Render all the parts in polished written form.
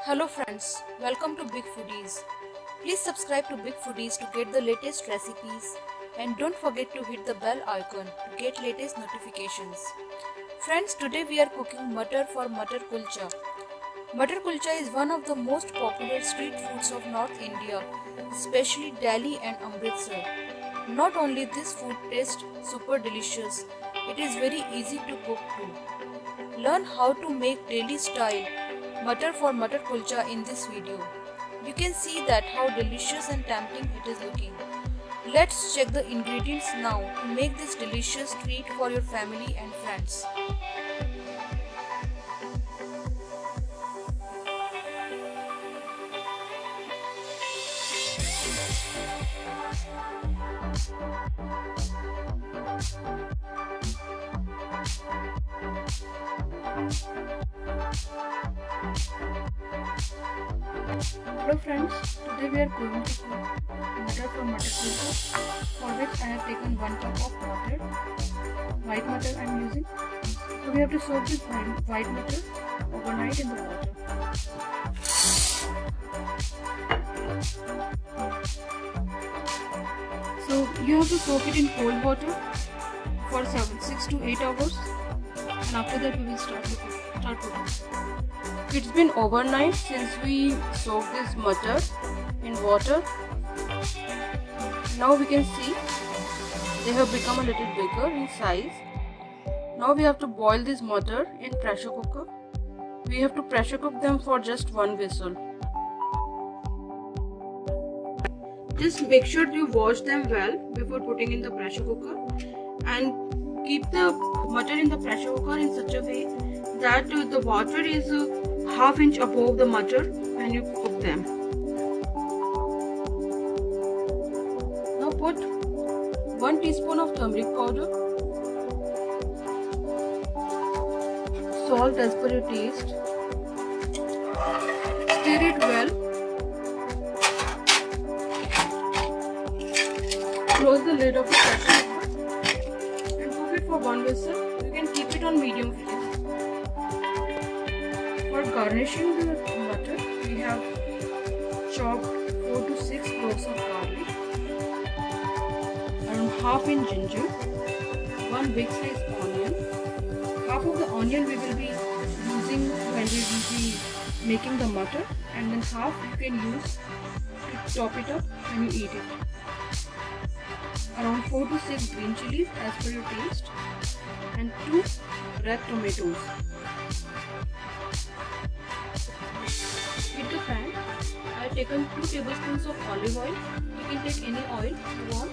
Hello friends, welcome to Big Foodies. Please subscribe to Big Foodies to get the latest recipes and don't forget to hit the bell icon to get latest notifications. Friends, today we are cooking Matar for Matar Kulcha. Matar Kulcha is one of the most popular street foods of North India, especially Delhi and Amritsar. Not only this food tastes super delicious, it is very easy to cook too. Learn how to make Delhi style Matar for Matar Kulcha in this video. You can see that how delicious and tempting it is looking. Let's check the ingredients now to make this delicious treat for your family and friends. Hello friends, today we are going to cook Matar for Matar Kulcha, for which I have taken 1 cup of water, white matar I am using. So we have to soak this white matar overnight in the water. So you have to soak it in cold water for 6 to 8 hours, and after that we will start cooking. It's been overnight since we soaked this matar in water. Now we can see they have become a little bigger in size. Now we have to boil this matar in pressure cooker. We have to pressure cook them for just 1 whistle. Just make sure you wash them well before putting in the pressure cooker, and keep the matar in the pressure cooker in such a way that the water is half inch above the matar when you cook them. Now put 1 teaspoon of turmeric powder, salt as per your taste, stir it well, close the lid of the pressure cooker and cook it for 1 whistle. You can keep it on medium flame. For garnishing the matar, we have chopped 4 to 6 cloves of garlic, around half inch ginger, 1 big size onion. Half of the onion we will be using when we will be making the matar, and then half you can use to top it up when you eat it. Around 4 to 6 green chilies as per your taste, and 2 red tomatoes. Heat the pan. I have taken 2 tablespoons of olive oil. You can take any oil you want.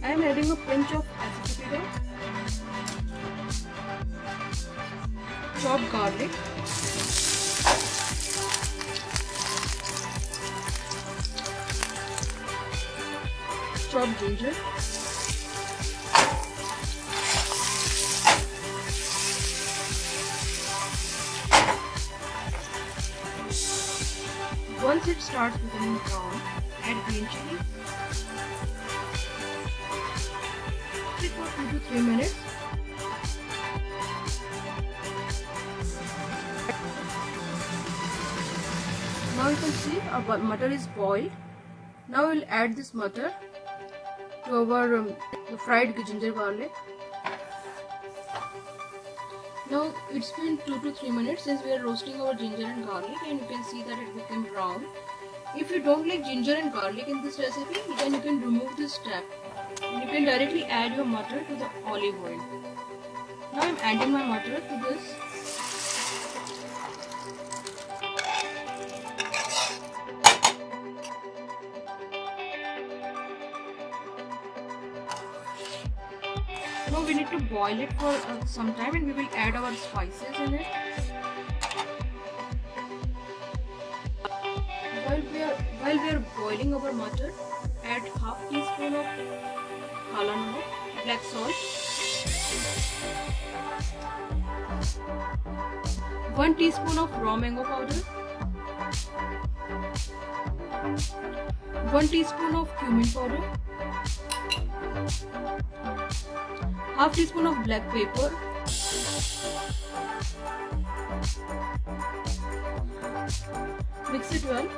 I am adding a pinch of asafoetida, chopped garlic, chopped ginger, once it starts becoming brown, add green chili. Cook it for 2 to 3 minutes. Now you can see our matar is boiled. Now we will add this matar to our fried ginger garlic. Now it's been 2 to 3 minutes since we are roasting our ginger and garlic, and you can see that it became brown. If you don't like ginger and garlic in this recipe, then you can remove this step and you can directly add your matar to the olive oil. Now I'm adding my matar to this. Now we need to boil it for some time, and we will add our spices in it. While we are boiling our matar, add half teaspoon of khala namak, black salt, 1 teaspoon of raw mango powder, 1 teaspoon of cumin powder, half teaspoon of black pepper, mix it well.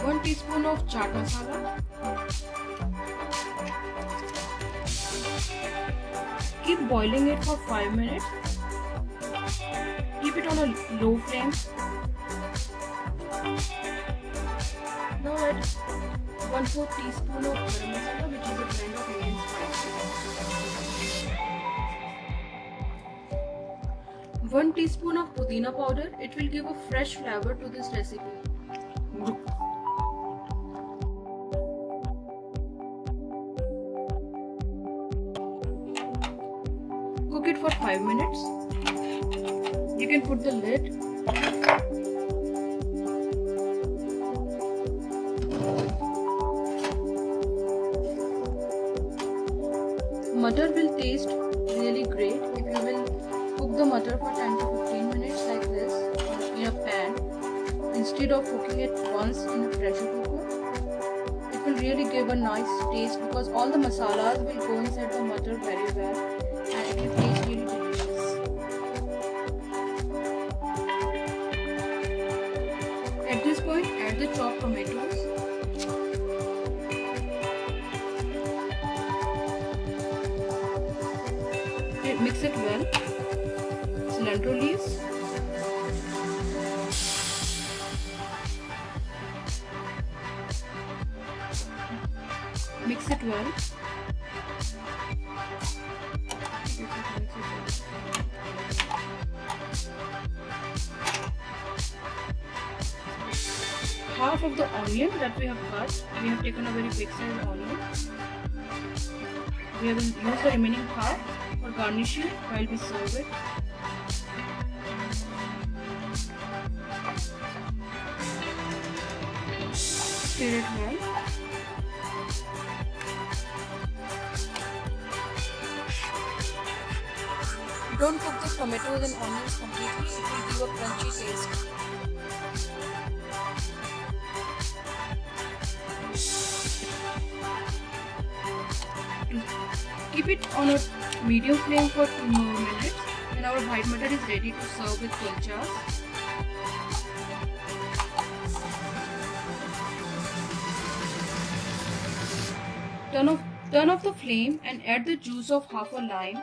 One teaspoon of chaat masala, keep boiling it for 5 minutes. Keep it on a low flame. Now add 1/4 teaspoon of garam masala, which is a blend of Indian spices. 1 teaspoon of pudina powder. It will give a fresh flavor to this recipe. Cook it for 5 minutes. You can put the lid. Mutton will taste really great if you will cook the mutton for 10 to 15 minutes like this in a pan instead of cooking it once in a pressure cooker. It will really give a nice taste because all the masalas will go inside the mutton very well and it will taste really delicious. At this point, add the chopped tomatoes. Mix it well. Cilantro leaves. Mix it well. Half of the onion that we have cut, we have taken a very big size onion. We will use the remaining half for garnishing while we serve it. Stir it well. Don't cook the tomatoes and onions completely, it will give a crunchy taste. Keep it on a medium flame for 2 more minutes and our white mutton is ready to serve with kulchas. Turn off the flame and add the juice of half a lime.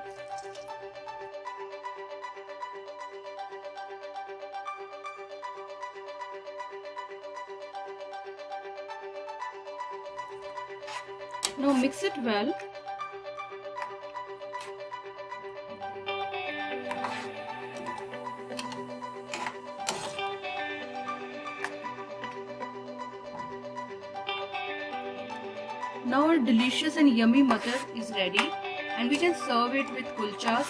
Now mix it well. Now our delicious and yummy mutton is ready and we can serve it with kulchas.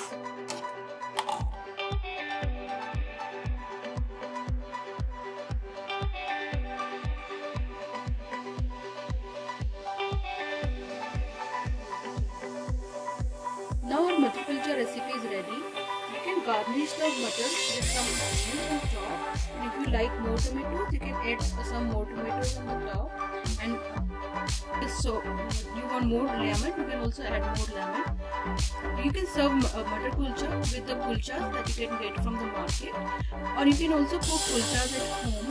Now our mutton kulcha recipe is ready. You can garnish the mutton with some onions on top, and if you like more tomatoes, you can add some more tomatoes on the top. And so you want more lemon, you can also add more lemon. You can serve mutton kulcha with the kulchas that you can get from the market, or you can also cook kulchas at home.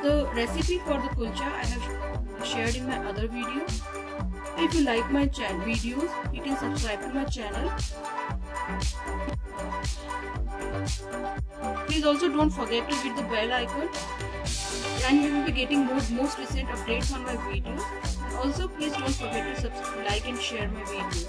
The recipe for the kulcha I have shared in my other video. If you like my videos, you can subscribe to my channel. Please also don't forget to hit the bell icon, and you will be getting most recent updates on my videos. And also please don't forget to like and share my videos.